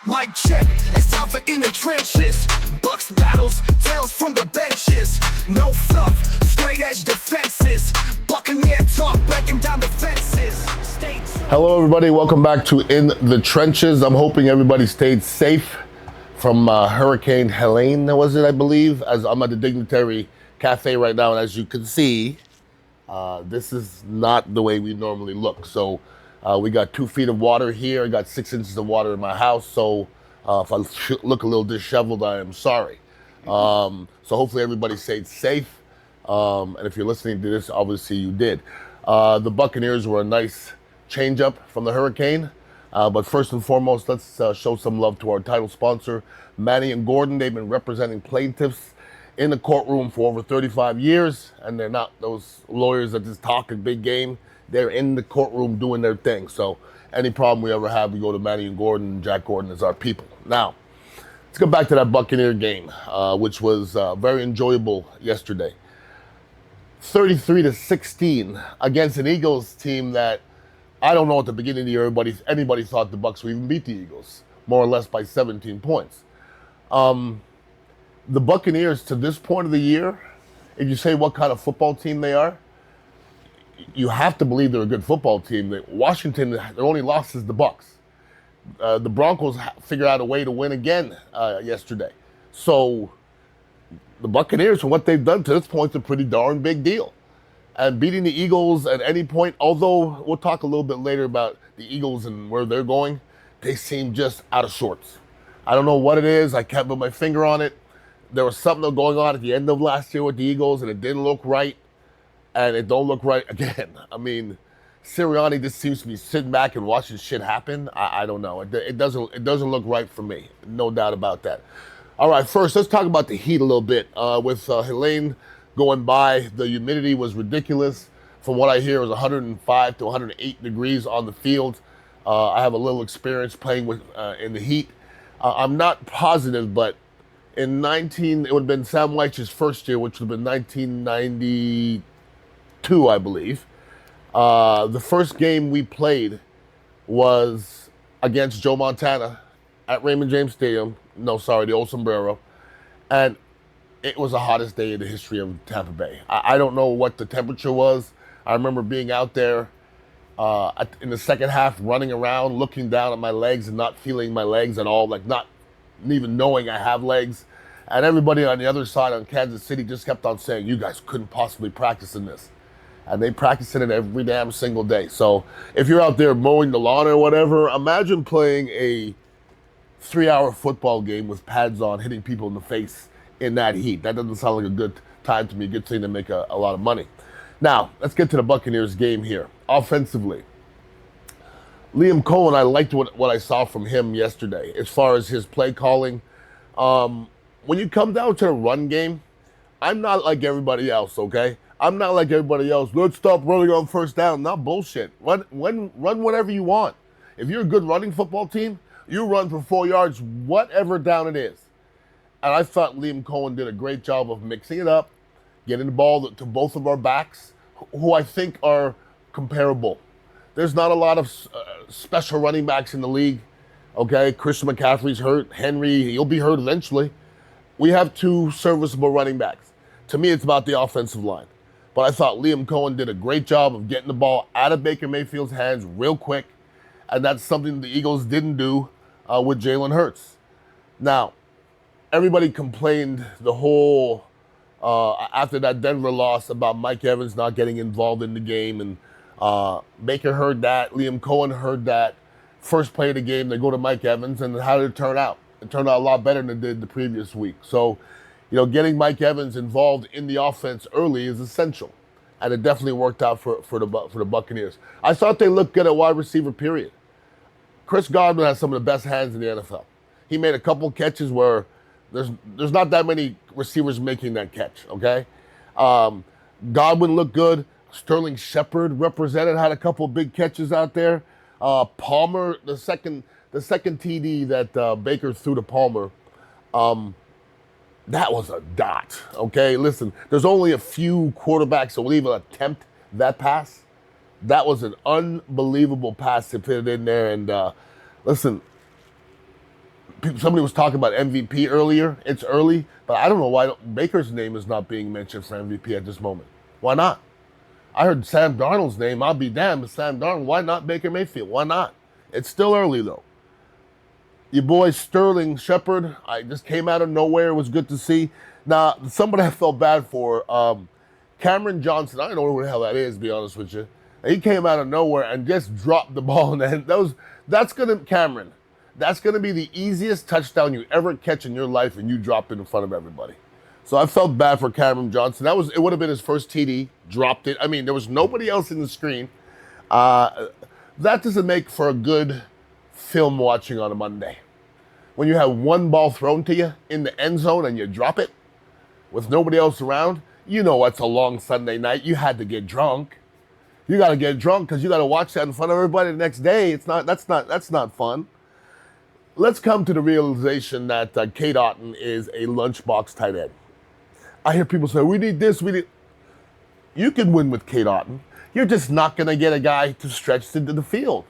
Mic check, it's time for In the Trenches. Bucs battles, tales from the benches. No fluff, straight edge defenses. Buccaneer talk, breaking down the fences. Stay tuned. Hello everybody, welcome back to In the Trenches. I'm hoping everybody stayed safe from Hurricane Helene, was it, I believe? As I'm at the Dignitary Cafe right now, and as you can see, this is not the way we normally look. So we got 2 feet of water here. I got 6 inches of water in my house. So if I look a little disheveled, I am sorry. So hopefully everybody stayed safe. And if you're listening to this, obviously you did. The Buccaneers were a nice change up from the hurricane. But first and foremost, let's show some love to our title sponsor, Manny and Gordon. They've been representing plaintiffs in the courtroom for over 35 years, and they're not those lawyers that just talk a big game. They're in the courtroom doing their thing. So any problem we ever have, we go to Manny and Gordon, and Jack Gordon is our people. Now, let's go back to that Buccaneer game, which was very enjoyable yesterday. 33-16 against an Eagles team that I don't know at the beginning of the year anybody thought the Bucs would even beat the Eagles, more or less by 17 points. The Buccaneers, to this point of the year, if you say what kind of football team they are, you have to believe they're a good football team. Washington, their only loss is the Bucs. The Broncos figured out a way to win again yesterday. So the Buccaneers, for what they've done to this point, is a pretty darn big deal. And beating the Eagles at any point, although we'll talk a little bit later about the Eagles and where they're going, they seem just out of sorts. I don't know what it is. I can't put my finger on it. There was something going on at the end of last year with the Eagles, and it didn't look right. And it don't look right again. I mean, Sirianni just seems to be sitting back and watching shit happen. I don't know. It doesn't look right for me. No doubt about that. All right, first, let's talk about the heat a little bit. With Helene going by, the humidity was ridiculous. From what I hear, it was 105 to 108 degrees on the field. I have a little experience playing in the heat. I'm not positive, but it would have been Sam Weich's first year, which would have been 1992, I believe. The first game we played was against Joe Montana at Raymond James Stadium. No, sorry, the old Sombrero. And it was the hottest day in the history of Tampa Bay. I don't know what the temperature was. I remember being out there in the second half, running around, looking down at my legs and not feeling my legs at all, like not even knowing I have legs. And everybody on the other side on Kansas City just kept on saying, you guys couldn't possibly practice in this. And they practice in it every damn single day. So if you're out there mowing the lawn or whatever, imagine playing a 3-hour football game with pads on, hitting people in the face in that heat. That doesn't sound like a good time to me, a good thing to make a lot of money. Now, let's get to the Buccaneers game here. Offensively, Liam Cohen, I liked what I saw from him yesterday as far as his play calling. When you come down to the run game, I'm not like everybody else, okay? I'm not like everybody else. Let's stop running on first down. Not bullshit. Run whatever you want. If you're a good running football team, you run for 4 yards, whatever down it is. And I thought Liam Cohen did a great job of mixing it up, getting the ball to both of our backs, who I think are comparable. There's not a lot of special running backs in the league, okay? Christian McCaffrey's hurt. Henry, he'll be hurt eventually. We have 2 serviceable running backs. To me, it's about the offensive line. But I thought Liam Cohen did a great job of getting the ball out of Baker Mayfield's hands real quick. And that's something the Eagles didn't do with Jalen Hurts. Now, everybody complained the whole, after that Denver loss, about Mike Evans not getting involved in the game. And Baker heard that. Liam Cohen heard that. First play of the game, they go to Mike Evans. And how did it turn out? It turned out a lot better than it did the previous week. So, getting Mike Evans involved in the offense early is essential. And it definitely worked out for the Buccaneers. I thought they looked good at wide receiver, period. Chris Godwin has some of the best hands in the NFL. He made a couple catches where there's not that many receivers making that catch, okay? Godwin looked good. Sterling Shepard represented, had a couple big catches out there. Palmer, the second TD that Baker threw to Palmer, that was a dot, okay? Listen, there's only a few quarterbacks that will even attempt that pass. That was an unbelievable pass to fit it in there. And listen, somebody was talking about MVP earlier. It's early, but I don't know why Baker's name is not being mentioned for MVP at this moment. Why not? I heard Sam Darnold's name. I'll be damned, but Sam Darnold. Why not Baker Mayfield? Why not? It's still early, though. Your boy Sterling Shepard, I just came out of nowhere. It was good to see. Now, somebody I felt bad for, Cameron Johnson. I don't know who the hell that is, to be honest with you. He came out of nowhere and just dropped the ball. And that's going to be the easiest touchdown you ever catch in your life, and you dropped it in front of everybody. So I felt bad for Cameron Johnson. It would have been his first TD. Dropped it. I mean, there was nobody else in the screen. That doesn't make for a good film watching on a Monday. When you have one ball thrown to you in the end zone and you drop it with nobody else around, you know it's a long Sunday night. You had to get drunk. You got to get drunk because you got to watch that in front of everybody the next day. That's not fun. Let's come to the realization that Kate Otten is a lunchbox tight end. I hear people say, we need this, we need... You can win with Kate Otten. You're just not going to get a guy to stretch into the field.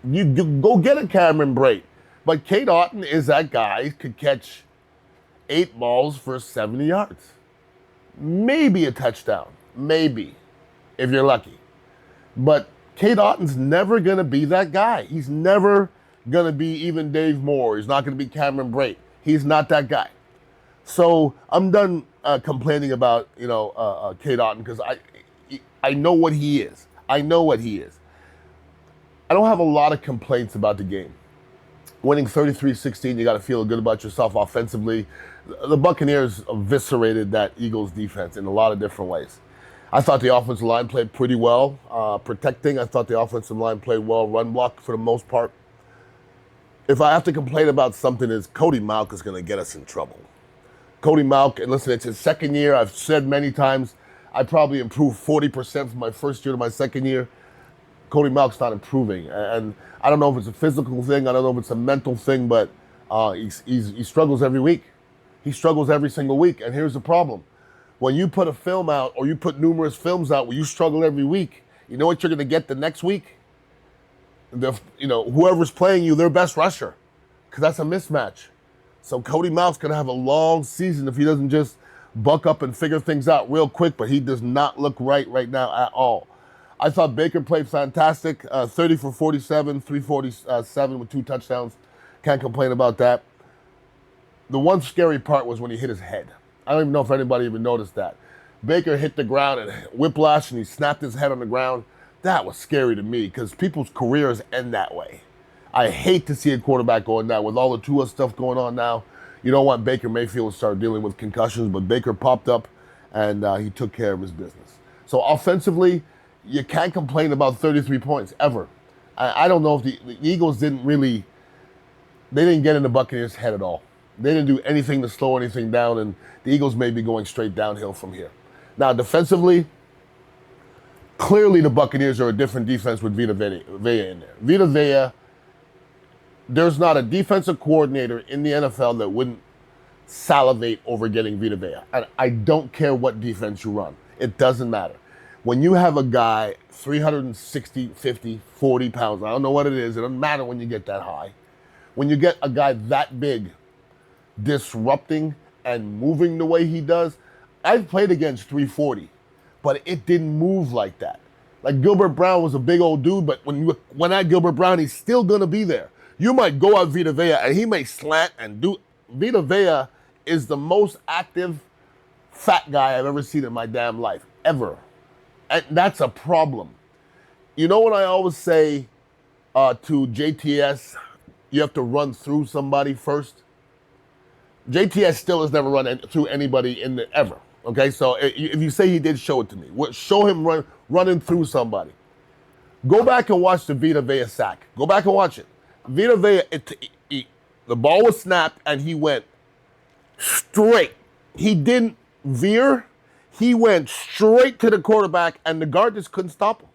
You go get a Cameron Brate. But Kate Otten is that guy who could catch 8 balls for 70 yards. Maybe a touchdown. Maybe, if you're lucky. But Kate Otten's never going to be that guy. He's never going to be even Dave Moore. He's not going to be Cameron Brate. He's not that guy. So I'm done complaining about Kate Otten because I know what he is. I know what he is. I don't have a lot of complaints about the game. Winning 33-16, you got to feel good about yourself offensively. The Buccaneers eviscerated that Eagles defense in a lot of different ways. I thought the offensive line played pretty well. Protecting, I thought the offensive line played well. Run block for the most part. If I have to complain about something, is Cody Mauch is going to get us in trouble. Cody Mauch, and listen, it's his second year. I've said many times, I probably improved 40% from my first year to my second year. Cody Mauch's not improving. And I don't know if it's a physical thing. I don't know if it's a mental thing, but he struggles every week. He struggles every single week. And here's the problem. When you put a film out, or you put numerous films out where you struggle every week, you know what you're going to get the next week? Whoever's playing you, their best rusher. Because that's a mismatch. So Cody Mauch's going to have a long season if he doesn't just buck up and figure things out real quick, but he does not look right now at all. I thought Baker played fantastic, 30 for 47, 347 with 2 touchdowns. Can't complain about that. The one scary part was when he hit his head. I don't even know if anybody even noticed that. Baker hit the ground and whiplash, and he snapped his head on the ground. That was scary to me because people's careers end that way. I hate to see a quarterback going down with all the Tua stuff going on now. You don't want Baker Mayfield to start dealing with concussions, but Baker popped up and he took care of his business. So offensively, you can't complain about 33 points ever. I don't know if the Eagles they didn't get in the Buccaneers' head at all. They didn't do anything to slow anything down, and the Eagles may be going straight downhill from here. Now, defensively, clearly the Buccaneers are a different defense with Vita Vea in there. Vita Vea, there's not a defensive coordinator in the NFL that wouldn't salivate over getting Vita Vea. And I don't care what defense you run. It doesn't matter. When you have a guy 360, 50, 40 pounds, I don't know what it is. It doesn't matter when you get that high. When you get a guy that big disrupting and moving the way he does, I've played against 340, but it didn't move like that. Like Gilbert Brown was a big old dude, but when at Gilbert Brown, he's still going to be there. You might go at Vita Vea and he may slant and do. Vita Vea is the most active fat guy I've ever seen in my damn life, ever. And that's a problem. You know what I always say to JTS? You have to run through somebody first. JTS still has never run through anybody ever. Okay, so if you say he did, show it to me. Show him running through somebody. Go back and watch the Vita Vea sack. Go back and watch it. Vita Vea, the ball was snapped and he went straight. He didn't veer. He went straight to the quarterback and the guard just couldn't stop him.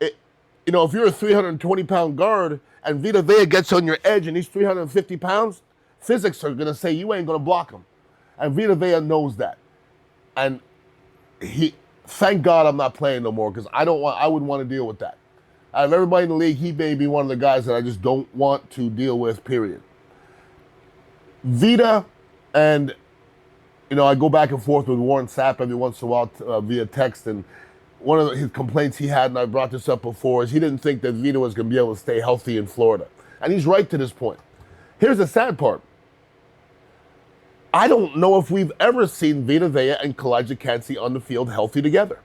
If you're a 320-pound guard and Vita Vea gets on your edge and he's 350 pounds, physics are going to say you ain't going to block him. And Vita Vea knows that. And thank God I'm not playing no more because I wouldn't want to deal with that. Out of everybody in the league, he may be one of the guys that I just don't want to deal with, period. Vita, and I go back and forth with Warren Sapp every once in a while via text, and one of his complaints he had, and I brought this up before, is he didn't think that Vita was going to be able to stay healthy in Florida. And he's right to this point. Here's the sad part. I don't know if we've ever seen Vita Vea and Kalijah Kancey on the field healthy together.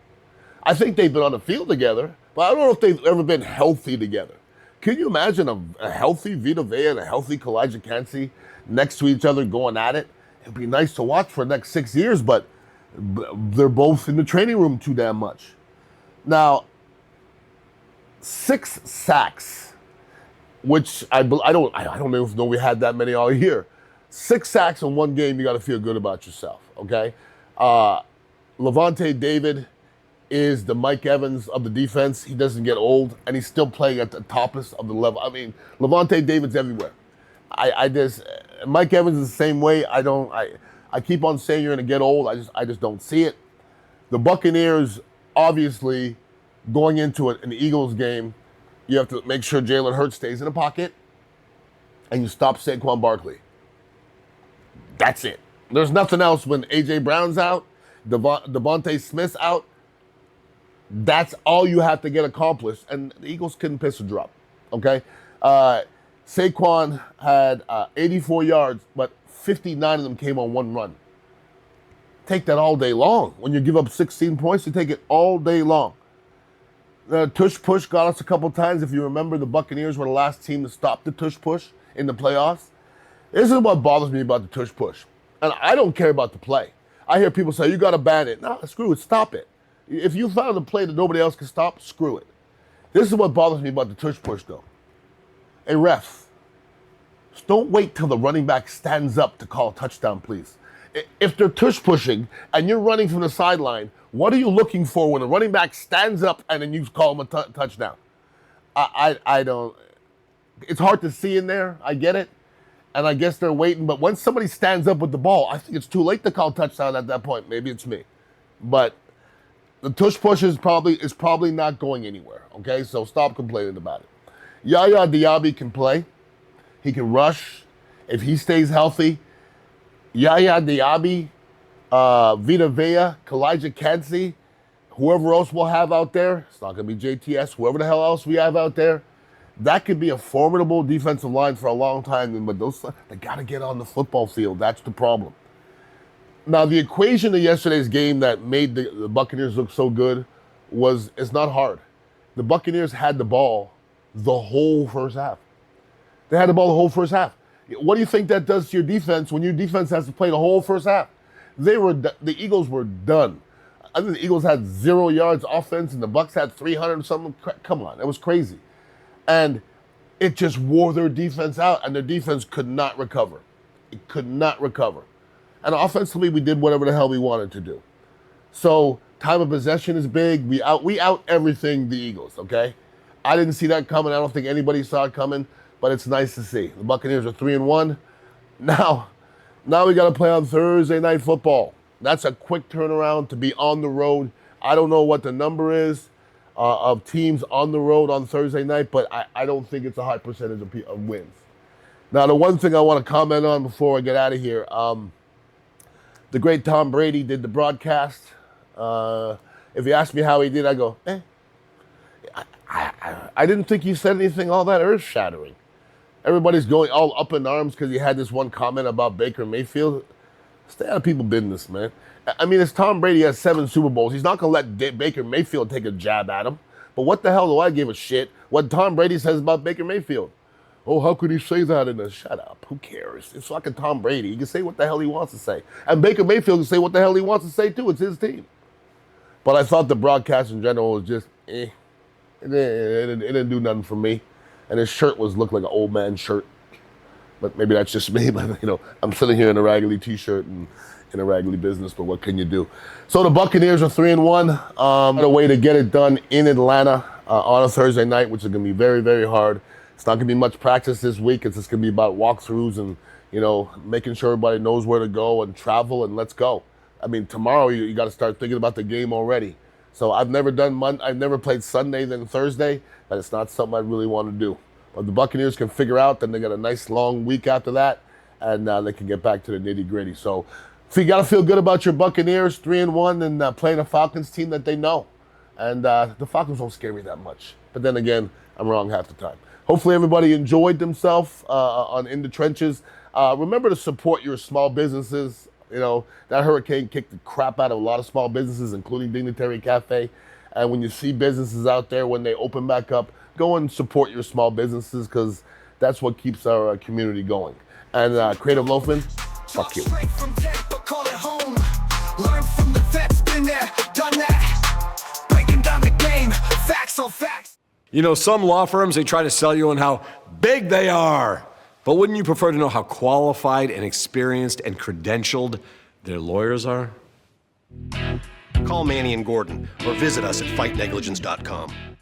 I think they've been on the field together, but I don't know if they've ever been healthy together. Can you imagine a healthy Vita Vea and a healthy Kalijah Kancey next to each other going at it? It'd be nice to watch for the next 6 years, but they're both in the training room too damn much. Now, 6 sacks, which I don't even know we had that many all year. 6 sacks in one game, you got to feel good about yourself, okay? Levante David is the Mike Evans of the defense. He doesn't get old, and he's still playing at the toppest of the level. I mean, Levante David's everywhere. Mike Evans is the same way. I keep on saying you're going to get old. I just don't see it. The Buccaneers, obviously, going into an Eagles game, you have to make sure Jalen Hurts stays in the pocket, and you stop Saquon Barkley. That's it. There's nothing else when A.J. Brown's out, Devontae Smith's out. That's all you have to get accomplished, and the Eagles couldn't piss a drop, okay? Saquon had 84 yards, but 59 of them came on one run. Take that all day long. When you give up 16 points, you take it all day long. The tush push got us a couple times. If you remember, the Buccaneers were the last team to stop the tush push in the playoffs. This is what bothers me about the tush push. And I don't care about the play. I hear people say, you got to ban it. No, screw it. Stop it. If you found a play that nobody else can stop, screw it. This is what bothers me about the tush push, though. Hey, refs, just don't wait till the running back stands up to call a touchdown, please. If they're tush pushing and you're running from the sideline, what are you looking for when the running back stands up and then you call him a touchdown? I don't. It's hard to see in there. I get it. And I guess they're waiting. But once somebody stands up with the ball, I think it's too late to call touchdown at that point. Maybe it's me. But the tush push is probably not going anywhere, okay? So stop complaining about it. Yaya Diaby can play. He can rush. If he stays healthy, Yaya Diaby, Vita Vea, Kalijah Kancey, whoever else we'll have out there, it's not going to be JTS, whoever the hell else we have out there, that could be a formidable defensive line for a long time. But they got to get on the football field. That's the problem. Now, the equation of yesterday's game that made the Buccaneers look so good it's not hard. The Buccaneers had the ball the whole first half. They had the ball the whole first half. What do you think that does to your defense when your defense has to play the whole first half? The Eagles were done. I think the Eagles had 0 yards offense and the Bucs had 300 and something. Come on, it was crazy. And it just wore their defense out, and their defense could not recover. It could not recover. And offensively, we did whatever the hell we wanted to do. So time of possession is big. We out everything the Eagles, okay? I didn't see that coming. I don't think anybody saw it coming, but it's nice to see. The Buccaneers are 3-1. Now we got to play on Thursday Night Football. That's a quick turnaround to be on the road. I don't know what the number is of teams on the road on Thursday night, but I don't think it's a high percentage of wins. Now, the one thing I want to comment on before I get out of here, the great Tom Brady did the broadcast. If you ask me how he did, I go, I didn't think he said anything all that earth-shattering. Everybody's going all up in arms because he had this one comment about Baker Mayfield. Stay out of people's business, man. I mean, it's Tom Brady. He has 7 Super Bowls. He's not going to let Baker Mayfield take a jab at him. But what the hell do I give a shit what Tom Brady says about Baker Mayfield? Oh, how could he say that in a shut up? Who cares? It's fucking Tom Brady. He can say what the hell he wants to say. And Baker Mayfield can say what the hell he wants to say, too. It's his team. But I thought the broadcast in general was just, It didn't do nothing for me. And his shirt looked like an old man shirt. But maybe that's just me. But, I'm sitting here in a raggedy T-shirt and in a raggedy business, but what can you do? So the Buccaneers are 3-1. A way to get it done in Atlanta on a Thursday night, which is going to be very, very hard. It's not going to be much practice this week. It's just going to be about walkthroughs and, making sure everybody knows where to go and travel and let's go. I mean, tomorrow you got to start thinking about the game already. So I've never played Sunday then Thursday, but it's not something I really want to do. But the Buccaneers can figure out, then they got a nice long week after that. and they can get back to the nitty-gritty. So if you got to feel good about your Buccaneers, 3-1, and playing a Falcons team that they know. And the Falcons don't scare me that much. But then again, I'm wrong half the time. Hopefully everybody enjoyed themselves on In the Trenches. Remember to support your small businesses. You know, that hurricane kicked the crap out of a lot of small businesses, including Dignitary Cafe. And when you see businesses out there, when they open back up, go and support your small businesses, because that's what keeps our community going. And Creative Loafman, fuck you. Straight from tech, but call it home. Learn from the vets, been there, done that. Breaking down the game, facts on facts. You know, some law firms, they try to sell you on how big they are. But wouldn't you prefer to know how qualified and experienced and credentialed their lawyers are? Call Manny and Gordon or visit us at fightnegligence.com.